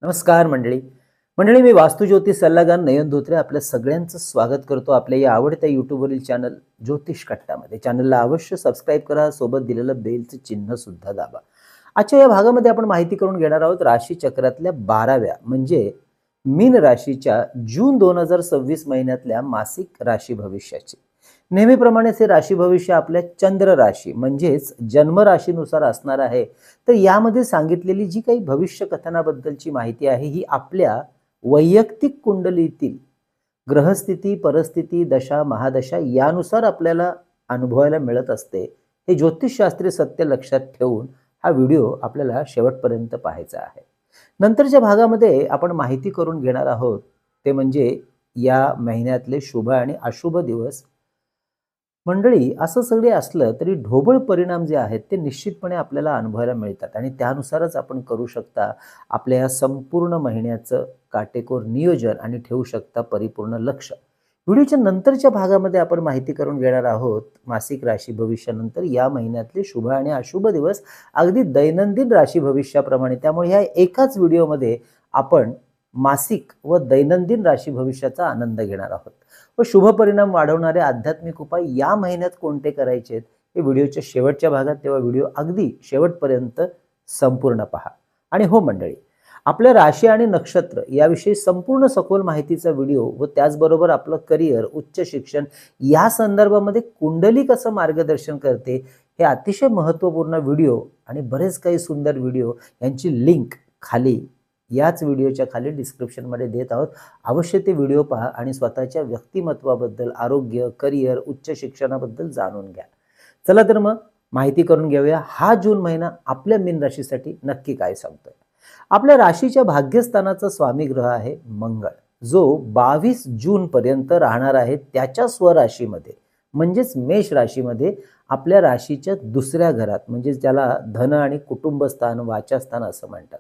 नमस्कार मंडळी. मंडळी, मी वास्तुज्योतिष सल्लागार नयन धोत्रे आपल्या सगळ्यांचं स्वागत करतो आपल्या या आवडत्या यूट्यूबवरील चॅनल ज्योतिष कट्टामध्ये. चॅनलला अवश्य सबस्क्राईब करा, सोबत दिलेलं बेलचं चिन्ह सुद्धा दाबा. आजच्या या भागामध्ये आपण माहिती करून घेणार आहोत राशी चक्रातल्या 12व्या म्हणजे मीन राशीच्या जून 2026 महिन्यातल्या मासिक राशी भविष्याची. नेहमीप्रमाणेच हे राशी भविष्य आपल्या चंद्र राशी म्हणजेच जन्म राशीनुसार असणार आहे. तर यामध्ये सांगितलेली जी काही भविष्य कथनाबद्दलची माहिती आहे ही आपल्या वैयक्तिक कुंडलीतील ग्रहस्थिती, परिस्थिती, दशा, महादशा यानुसार आपल्याला अनुभवायला मिळत असते. हे ज्योतिषशास्त्रीय सत्य लक्षात ठेवून हा व्हिडिओ आपल्याला शेवटपर्यंत पाहायचा आहे. नंतरच्या भागामध्ये आपण माहिती करून घेणार आहोत ते म्हणजे या महिन्यातले शुभ आणि अशुभ दिवस. मंडळी, असं सगळे असलं तरी ढोबळ परिणाम जे आहेत ते निश्चितपणे आपल्याला अनुभवायला मिळतात आणि त्यानुसारच आपण करू शकता आपल्या या संपूर्ण महिन्याचं काटेकोर नियोजन आणि ठेवू शकता परिपूर्ण लक्ष. व्हिडिओच्या नंतरच्या भागामध्ये आपण माहिती करून घेणार आहोत मासिक राशी भविष्यानंतर या महिन्यातले शुभ आणि अशुभ दिवस अगदी दैनंदिन राशी भविष्याप्रमाणे. त्यामुळे ह्या एकाच व्हिडिओमध्ये आपण मासिक व दैनंदिन राशी भविष्याचा आनंद घेणार आहोत. व शुभ परिणाम वाढवणारे आध्यात्मिक उपाय या महिन्यात कोणते करायचे हे व्हिडिओच्या शेवटच्या भागात, तेव्हा व्हिडिओ अगदी शेवटपर्यंत संपूर्ण पहा. आणि हो मंडळी, आपल्या राशी आणि नक्षत्र याविषयी संपूर्ण सखोल माहितीचा व्हिडिओ व त्याचबरोबर आपलं करिअर, उच्च शिक्षण या संदर्भामध्ये कुंडली कसं मार्गदर्शन करते हे अतिशय महत्त्वपूर्ण व्हिडिओ आणि बरेच काही सुंदर व्हिडिओ यांची लिंक खाली याच व्हिडिओच्या खाली डिस्क्रिप्शनमध्ये देत आहोत. अवश्य ते व्हिडिओ पहा आणि स्वतःच्या व्यक्तिमत्वाबद्दल, आरोग्य, करिअर, उच्च शिक्षणाबद्दल जाणून घ्या. चला तर मग माहिती करून घेऊया हा जून महिना आपल्या मीन राशीसाठी नक्की काय सांगतोय. आपल्या राशीच्या भाग्यस्थानाचा स्वामी ग्रह आहे मंगळ, जो 22 जून पर्यंत राहणार आहे त्याच्या स्वराशीमध्ये म्हणजेच मेष राशीमध्ये आपल्या राशीच्या दुसऱ्या घरात, म्हणजे ज्याला धन आणि कुटुंब स्थान, वाचास्थान असं म्हणतात.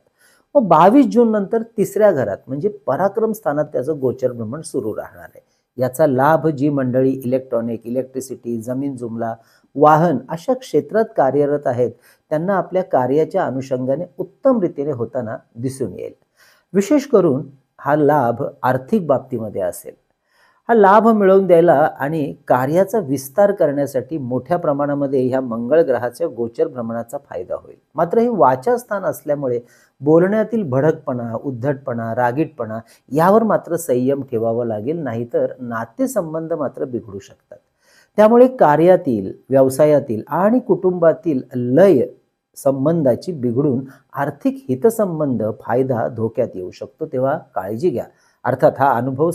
व 22 जून नंतर तिसऱ्या घरात म्हणजे पराक्रम स्थानात त्याचं गोचर भ्रमण सुरू राहणार आहे. याचा लाभ जी मंडळी इलेक्ट्रॉनिक, इलेक्ट्रिसिटी, जमीन जुमला, वाहन अशा क्षेत्रात कार्यरत आहेत त्यांना आपल्या कार्याच्या अनुषंगाने उत्तम रीतीने होताना दिसून येईल. विशेष करून हा लाभ आर्थिक बाबतीमध्ये असेल. हा लाभ मिळवून द्यायला आणि कार्याचा विस्तार करण्यासाठी मोठ्या प्रमाणामध्ये ह्या मंगळ ग्रहाच्या गोचर भ्रमणाचा फायदा होईल. मात्र हे वाचास्थान असल्यामुळे बोलण्यातील भडकपणा, उद्धटपणा, रागीटपणा यावर मात्र संयम ठेवावा लागेल, नाहीतर नातेसंबंध मात्र बिघडू शकतात. त्यामुळे कार्यातील, व्यवसायातील आणि कुटुंबातील लय संबंधाची बिघडून आर्थिक हितसंबंध, फायदा धोक्यात येऊ शकतो, तेव्हा काळजी घ्या. अर्थात हा अनुभव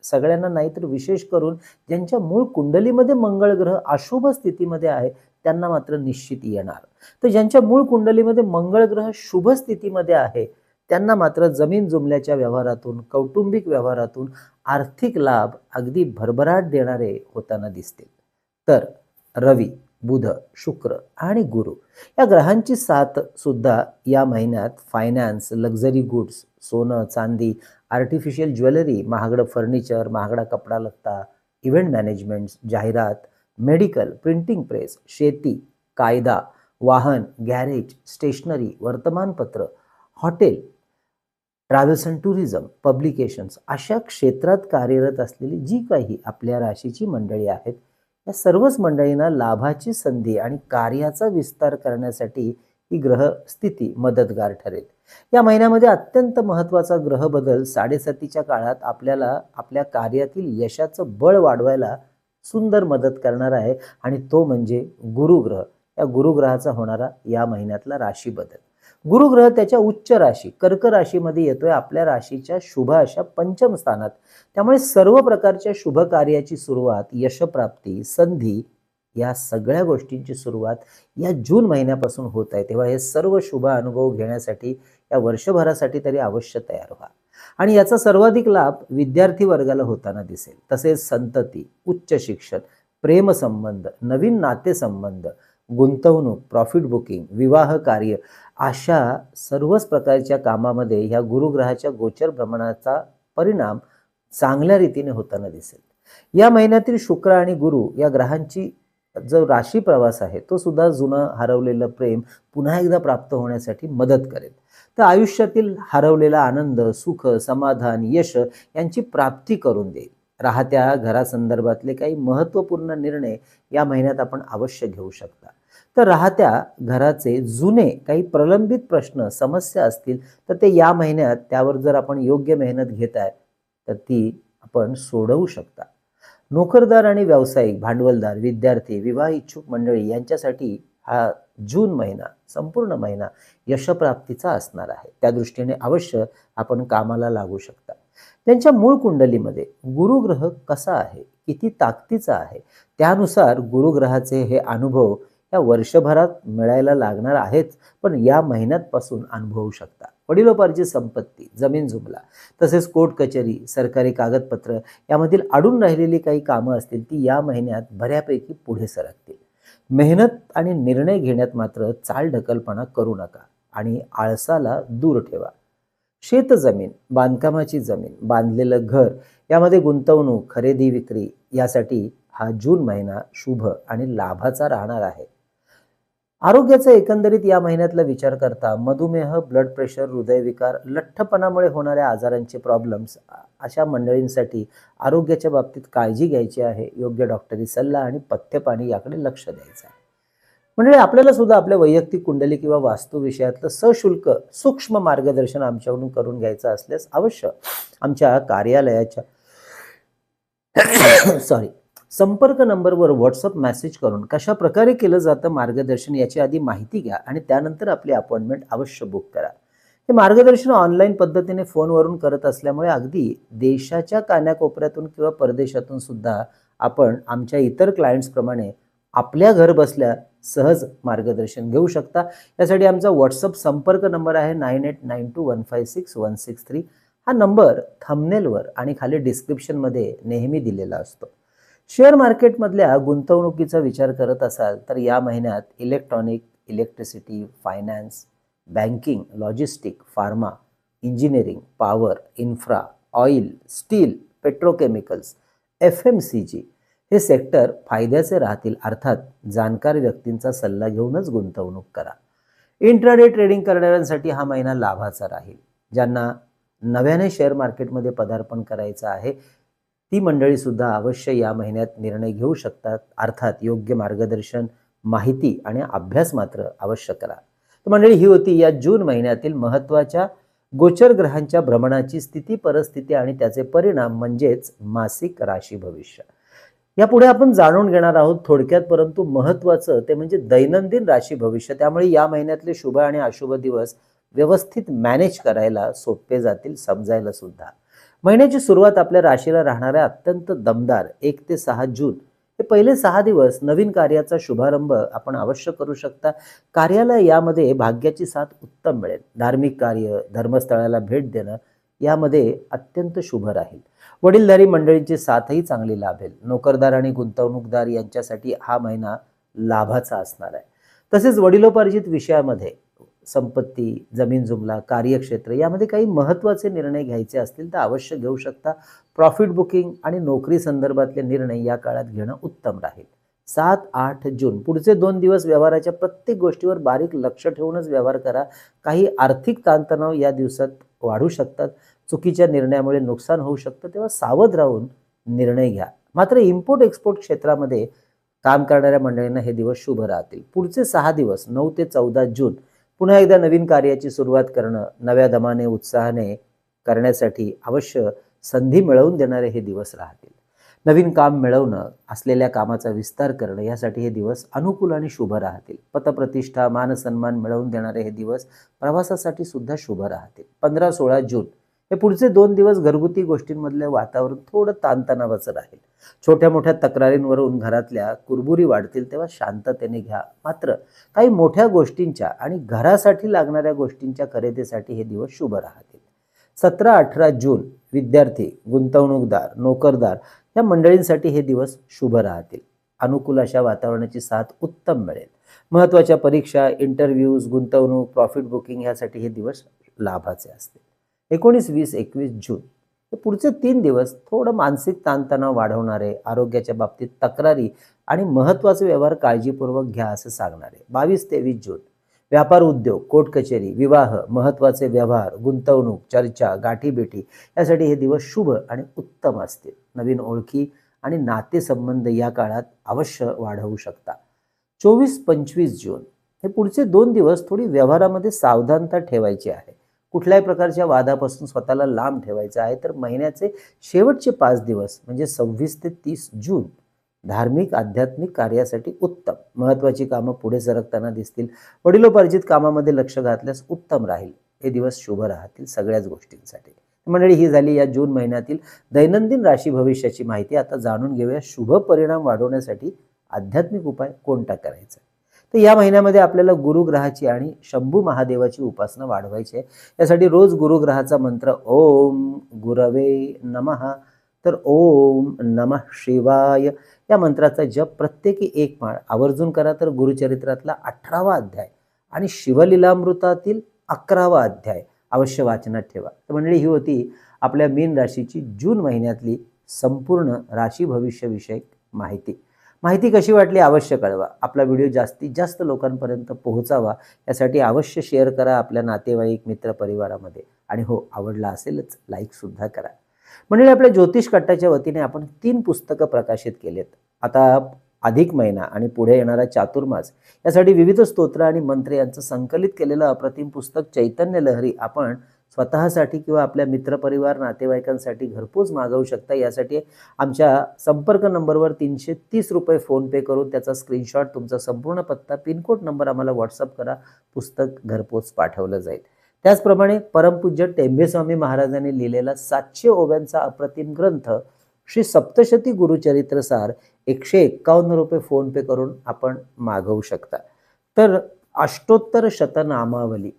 सगळ्यांना नाही तर विशेष करून ज्यांच्या मूळ कुंडलीमध्ये मंगळ ग्रह अशुभ स्थितीमध्ये आहे त्यांना मात्र निश्चित येणार. तर ज्यांच्या मूळ कुंडलीमध्ये मंगळ ग्रह शुभ स्थितीमध्ये आहे त्यांना मात्र जमीन जुमल्याच्या व्यवहारातून, कौटुंबिक व्यवहारातून आर्थिक लाभ अगदी भरभराट देणारे होताना दिसतील. तर रवी, बुध, शुक्र आणि गुरु या ग्रहांची साथ सुद्धा या महिन्यात फायनान्स, लक्झरी गुड्स, सोनं, चांदी, आर्टिफिशियल ज्वेलरी, महागडं फर्निचर, महागडा कपडा लत्ता, इव्हेंट मॅनेजमेंट, जाहिरात, मेडिकल, प्रिंटिंग प्रेस, शेती, कायदा, वाहन, गॅरेज, स्टेशनरी, वर्तमानपत्र, hotel, travels and tourism, publications अशा क्षेत्रात कार्यरत असलेली जी काही आपल्या राशीची मंडळी आहेत या सर्वच मंडळींना लाभाची संधी आणि कार्याचा विस्तार करण्यासाठी ही ग्रह स्थिती मदतगार ठरेल. या महिन्यामध्ये अत्यंत महत्त्वाचा ग्रह बदल 7:30च्या काळात आपल्याला आपल्या कार्यातील यशाचं बळ वाढवायला सुंदर मदत करणार आहे आणि तो म्हणजे गुरुग्रह. या गुरुग्रहाचा होणारा या महिन्यातला राशी बदल. गुरुग्रह त्याच्या उच्च राशी कर्क राशीमध्ये येतोय, आपल्या राशीच्या शुभ अशा पंचम स्थानात. त्यामुळे सर्व प्रकारच्या शुभ कार्याची सुरुवात, यशप्राप्ती, संधी या सगळ्या गोष्टींची सुरुवात या जून महिन्यापासून होत आहे. तेव्हा हे सर्व शुभ अनुभव घेण्यासाठी या वर्षभरासाठी तरी अवश्य तयार व्हा. आणि याचा सर्वाधिक लाभ विद्यार्थी वर्गाला होताना दिसेल. तसेच संतती, उच्च शिक्षण, प्रेमसंबंध, नवीन नातेसंबंध, गुंतवणूक, प्रॉफिट बुकिंग, विवाह कार्य अशा सर्वच प्रकारच्या कामामध्ये ह्या गुरुग्रहाच्या गोचर भ्रमणाचा परिणाम चांगल्या रीतीने होताना दिसेल. या महिन्यातील शुक्र आणि गुरु या ग्रहांची जो राशी प्रवास आहे तो सुद्धा जुनं हरवलेलं प्रेम पुन्हा एकदा प्राप्त होण्यासाठी मदत करेल. तर आयुष्यातील हरवलेला आनंद, सुख, समाधान, यश यांची प्राप्ती करून देईल. राहत्या घरासंदर्भातले काही महत्त्वपूर्ण निर्णय या महिन्यात आपण अवश्य घेऊ शकता. तर राहत्या घराचे जुने काही प्रलंबित प्रश्न, समस्या असतील तर ते या महिन्यात त्यावर जर आपण योग्य मेहनत घेताय तर ती आपण सोडवू शकता. नोकरदार आणि व्यावसायिक, भांडवलदार, विद्यार्थी, विवाह इच्छुक मंडळी यांच्यासाठी हा जून महिना, संपूर्ण महिना यशप्राप्तीचा असणार आहे. त्या दृष्टीने अवश्य आपण कामाला लागू शकता. त्यांच्या मूळ कुंडलीमध्ये गुरुग्रह कसा आहे, किती ताकदीचा आहे, त्यानुसार गुरुग्रहाचे हे अनुभव या वर्षभरात मिळायला लागणार आहेत, पण या महिन्यापासून अनुभवू शकता. वडिलोपार्जित संपत्ती, जमीन जुमला, तसेच कोर्ट कचेरी, सरकारी कागदपत्र यामधील अडून राहिलेली काही कामं असतील ती या महिन्यात बऱ्यापैकी पुढे सरकतील. मेहनत आणि निर्णय घेण्यात मात्र चालढकलपणा करू नका आणि आळसाला दूर ठेवा. शेतजमीन, बांधकामाची जमीन, बांधलेलं घर यामध्ये गुंतवणूक, खरेदी विक्री यासाठी हा जून महिना शुभ आणि लाभाचा राहणार आहे. आरोग्याचा एकंदरीत या महिन्यातला विचार करता मधुमेह, ब्लड प्रेशर, हृदयविकार, लठ्ठपणामुळे होणाऱ्या आजारांचे प्रॉब्लेम्स अशा मंडळींसाठी आरोग्याच्या बाबतीत काळजी घ्यायची आहे. योग्य डॉक्टरी सल्ला आणि पथ्यपाणी याकडे लक्ष द्यायचं आहे. म्हणजे आपल्याला सुद्धा आपल्या वैयक्तिक कुंडली किंवा वास्तू विषयातलं सशुल्क सूक्ष्म मार्गदर्शन आमच्याकडून करून घ्यायचं असल्यास अवश्य आमच्या कार्यालयाच्या संपर्क नंबरवर व्हॉट्सअप मेसेज करून कशा प्रकारे केलं जातं मार्गदर्शन याची आधी माहिती घ्या आणि त्यानंतर आपली अपॉइंटमेंट अवश्य बुक करा. हे मार्गदर्शन ऑनलाईन पद्धतीने फोनवरून करत असल्यामुळे अगदी देशाच्या कानाकोपऱ्यातून किंवा परदेशातून सुद्धा आपण आमच्या इतर क्लायंट्सप्रमाणे आपल्या घर बसल्या सहज मार्गदर्शन घेऊ शकता. यासाठी आमचा व्हॉट्सअप संपर्क नंबर आहे 9892156163. हा नंबर थंबनेलवर आणि खाली डिस्क्रिप्शनमध्ये नेहमी दिलेला असतो. शेअर मार्केटमधल्या गुंतवणुकीचा विचार करत असाल तर या महिन्यात electronic, electricity, finance, banking, logistic, pharma, engineering, power, infra, oil, steel, petrochemicals, FMCG हे सेक्टर फायद्याचे राहतील. अर्थात जाणकार व्यक्तींचा सल्ला घेऊनच गुंतवणूक करा. इंट्राडे ट्रेडिंग करणाऱ्यांसाठी हा महिना लाभाचा राहील. ज्यांना नव्याने शेअर मार्केटमध्ये पदार्पण करायचं आहे ती मंडळी सुद्धा अवश्य या महिन्यात निर्णय घेऊ शकतात. अर्थात योग्य मार्गदर्शन, माहिती आणि अभ्यास मात्र अवश्य करा. तर मंडळी ही होती या जून महिन्यातील महत्त्वाच्या गोचर ग्रहांच्या भ्रमणाची स्थिती, परिस्थिती आणि त्याचे परिणाम म्हणजेच मासिक राशी भविष्य. यापुढे आपण जाणून घेणार आहोत थोडक्यात परंतु महत्त्वाचं ते म्हणजे दैनंदिन राशी भविष्य. त्यामुळे या महिन्यातले शुभ आणि अशुभ दिवस व्यवस्थित मॅनेज करायला सोपे जातील, समजायला सुद्धा. महिन्याची सुरुवात आपल्या राशीला राहणाऱ्या अत्यंत दमदार 1 ते 6 जून हे पहिले 6 दिवस नवीन कार्याचा शुभारंभ आपण अवश्य करू शकता. कार्याला यामध्ये भाग्याची साथ उत्तम मिळेल. धार्मिक कार्य, धर्मस्थळाला भेट देणं यामध्ये अत्यंत शुभ राहील. वडीलधारी मंडळींची साथही चांगली लाभेल. नोकरदार आणि गुंतवणूकदार यांच्यासाठी हा महिना लाभाचा असणार आहे. तसेच वडिलोपार्जित विषयामध्ये संपत्ती, जमीन जुमला, कार्यक्षेत्र यामध्ये काही महत्त्वाचे निर्णय घ्यायचे असतील तर अवश्य घेऊ शकता. प्रॉफिट बुकिंग आणि नोकरी संदर्भातले निर्णय या काळात घेणं उत्तम राहील. 7-8 जून पुढचे 2 दिवस व्यवहाराच्या प्रत्येक गोष्टीवर बारीक लक्ष ठेवूनच व्यवहार करा. काही आर्थिक ताणतणाव या दिवसात वाढू शकतात. चुकीच्या निर्णयामुळे नुकसान होऊ शकतं, तेव्हा सावध राहून निर्णय घ्या. मात्र इम्पोर्ट एक्सपोर्ट क्षेत्रामध्ये काम करणाऱ्या मंडळींना हे दिवस शुभ राहतील. पुढचे 6 दिवस 9 ते 14 जून पुन्हा एकदा नवीन कार्याची सुरुवात करणं, नव्या दमाने, उत्साहाने करण्यासाठी अवश्य संधी मिळवून देणारे हे दिवस राहतील. नवीन काम मिळवणं, असलेल्या कामाचा विस्तार करणं यासाठी हे दिवस अनुकूल आणि शुभ राहतील. पतप्रतिष्ठा, मानसन्मान मिळवून देणारे हे दिवस प्रवासासाठी सुद्धा शुभ राहतील. 15-16 जून हे पुढचे 2 दिवस घरगुती गोष्टींमधले वातावरण थोडं ताणतणावाचं राहील. छोट्या मोठ्या तक्रारींवरून घरातल्या कुरबुरी वाढतील, तेव्हा शांततेने घ्या. मात्र काही मोठ्या गोष्टींच्या आणि घरासाठी लागणाऱ्या गोष्टींच्या खरेदीसाठी हे दिवस शुभ राहतील. 17-18 जून विद्यार्थी, गुंतवणूकदार, नोकरदार या मंडळींसाठी हे दिवस शुभ राहतील. अनुकूल अशा वातावरणाची साथ उत्तम मिळेल. महत्त्वाच्या परीक्षा, इंटरव्ह्यूज, गुंतवणूक, प्रॉफिट बुकिंग यासाठी हे दिवस लाभाचे असतील. 19-20-21 जून हे पुढचे 3 दिवस थोडं मानसिक ताणतणाव वाढवणारे, आरोग्याच्या बाबतीत तक्रारी आणि महत्त्वाचे व्यवहार काळजीपूर्वक घ्या असं सांगणार आहे. 22-23 जून व्यापार, उद्योग, कोर्ट कचेरी, विवाह, महत्त्वाचे व्यवहार, गुंतवणूक, चर्चा, गाठीभेटी यासाठी हे दिवस शुभ आणि उत्तम असतील. नवीन ओळखी आणि नातेसंबंध या काळात अवश्य वाढवू शकता. 24-25 जून हे पुढचे 2 दिवस थोडी व्यवहारामध्ये सावधानता ठेवायची आहे. कुठल्याही प्रकारच्या वादापासून स्वतःला लांब ठेवायचं आहे. तर महिन्याचे शेवटचे 5 दिवस म्हणजे 26 ते 30 जून धार्मिक आध्यात्मिक कार्यासाठी उत्तम. महत्त्वाची कामं पुढे सरकताना दिसतील. वडिलोपार्जित कामामध्ये लक्ष घातल्यास उत्तम राहील. हे दिवस शुभ राहतील सगळ्याच गोष्टींसाठी. मंडळी, ही झाली या जून महिन्यातील दैनंदिन राशी भविष्याची माहिती. आता जाणून घेऊया शुभ परिणाम वाढवण्यासाठी आध्यात्मिक उपाय कोणता करायचा. तर या महिन्यामध्ये आपल्याला गुरुग्रहाची आणि शंभू महादेवाची उपासना वाढवायची आहे. यासाठी रोज गुरुग्रहाचा मंत्र ओम गुरवे नमः, तर ओम नमः शिवाय या मंत्राचा जप प्रत्येकी 1 माळ आवर्जून करा. तर गुरुचरित्रातला 18वा अध्याय आणि शिवलीलामृतातील 11वा अध्याय अवश्य वाचनात ठेवा. तर मंडळी, ही होती आपल्या मीन राशीची जून महिन्यातली संपूर्ण राशी भविष्यविषयक माहिती कशी वाटली अवश्य कळवा. आपला व्हिडिओ जास्तीत जास्त लोकांपर्यंत पोहोचावा यासाठी अवश्य शेअर करा आपल्या नातेवाईक मित्र परिवारामध्ये. आणि हो, आवडला असेलच लाईक सुद्धा करा. म्हणजे आपल्या ज्योतिष कट्टाच्या वतीने आपण 3 पुस्तकं प्रकाशित केलेत. आता अधिक महिना आणि पुढे येणारा चातुर्मास यासाठी विविध स्तोत्र आणि मंत्र यांचं संकलित केलेलं अप्रतिम पुस्तक चैतन्य लहरी आपण स्वतःसाठी किंवा आपल्या मित्रपरिवार नातेवाईकांसाठी घरपोच मागवू शकता. यासाठी आमच्या संपर्क नंबरवर 330 रुपये फोनपे करून त्याचा स्क्रीनशॉट, तुमचा संपूर्ण पत्ता, पिनकोड नंबर आम्हाला व्हॉट्सअप करा. पुस्तक घरपोच पाठवलं जाईल. त्याचप्रमाणे परमपूज्य टेंबेस्वामी महाराजांनी लिहिलेला 700 ओव्यांचा अप्रतिम ग्रंथ श्री सप्तशती गुरुचरित्रसार 151 रुपये फोनपे करून आपण मागवू शकता. तर अष्टोत्तर शतनामावली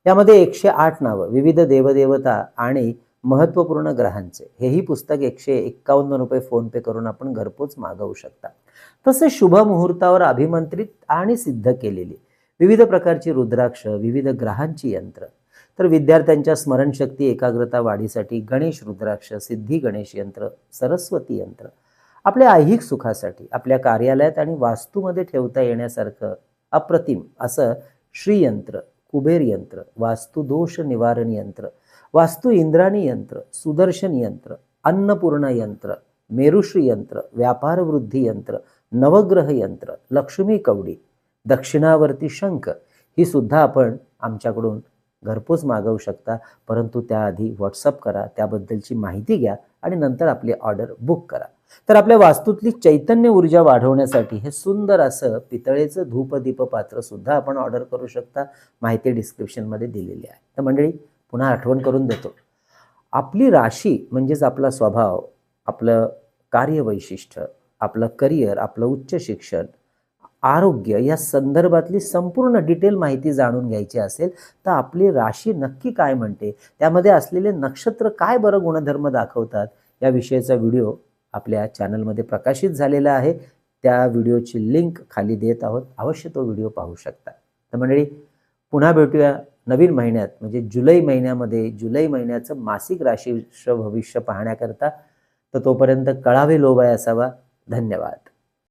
यामध्ये 108 नावं, विविध देवदेवता आणि महत्त्वपूर्ण ग्रहांचे, हेही पुस्तक 151 रुपये फोनपे करून आपण घरपोच मागवू शकता. तसे शुभ मुहूर्तावर अभिमंत्रित आणि सिद्ध केलेली विविध प्रकारची रुद्राक्ष, विविध ग्रहांची यंत्र, तर विद्यार्थ्यांच्या स्मरणशक्ती एकाग्रता वाढीसाठी गणेश रुद्राक्ष, सिद्धी गणेश यंत्र, सरस्वती यंत्र, आपल्या ऐहिक सुखासाठी आपल्या कार्यालयात आणि वास्तूमध्ये ठेवता येण्यासारखं अप्रतिम असं श्रीयंत्र, कुबेर यंत्र, वास्तुदोष निवारण यंत्र, वास्तु इंद्राणी यंत्र, सुदर्शन यंत्र, अन्नपूर्णा यंत्र, मेरुश्री यंत्र, व्यापार वृद्धी यंत्र, नवग्रह यंत्र, लक्ष्मी कवडी, दक्षिणावर्ती शंख, ही सुद्धा आपण आमच्याकडून घरपोच मागवू शकता. परंतु त्याआधी व्हॉट्सअप करा, त्याबद्दलची माहिती घ्या आणि नंतर आपली ऑर्डर बुक करा. तर आपल्या वास्तूतली चैतन्य ऊर्जा वाढवण्यासाठी हे सुंदर असं पितळेचं धूपदीप पात्र सुद्धा आपण ऑर्डर करू शकता. माहिती डिस्क्रिप्शनमध्ये दिलेली आहे. तर मंडळी, पुन्हा आठवण करून देतो, आपली राशी म्हणजेच आपला स्वभाव, आपलं कार्यवैशिष्ट्य, आपलं करिअर, आपलं उच्च शिक्षण, आरोग्य या संदर्भातली संपूर्ण डिटेल माहिती जाणून घ्यायची असेल तर आपली राशी नक्की काय म्हणते, त्यामध्ये असलेले नक्षत्र काय बरं गुणधर्म दाखवतात, या विषयाचा व्हिडिओ आपल्या चॅनलमध्ये प्रकाशित झालेला आहे. त्या व्हिडिओची लिंक खाली देत आहोत, अवश्य तो व्हिडिओ पाहू शकता. तर मंडळी, पुन्हा भेटूया नवीन महिन्यात म्हणजे जुलै महिन्यामध्ये. जुलै महिन्याचं मासिक राशी भविष्य पाहण्याकरता. तर तोपर्यंत कळावे लोभाय असावा. धन्यवाद.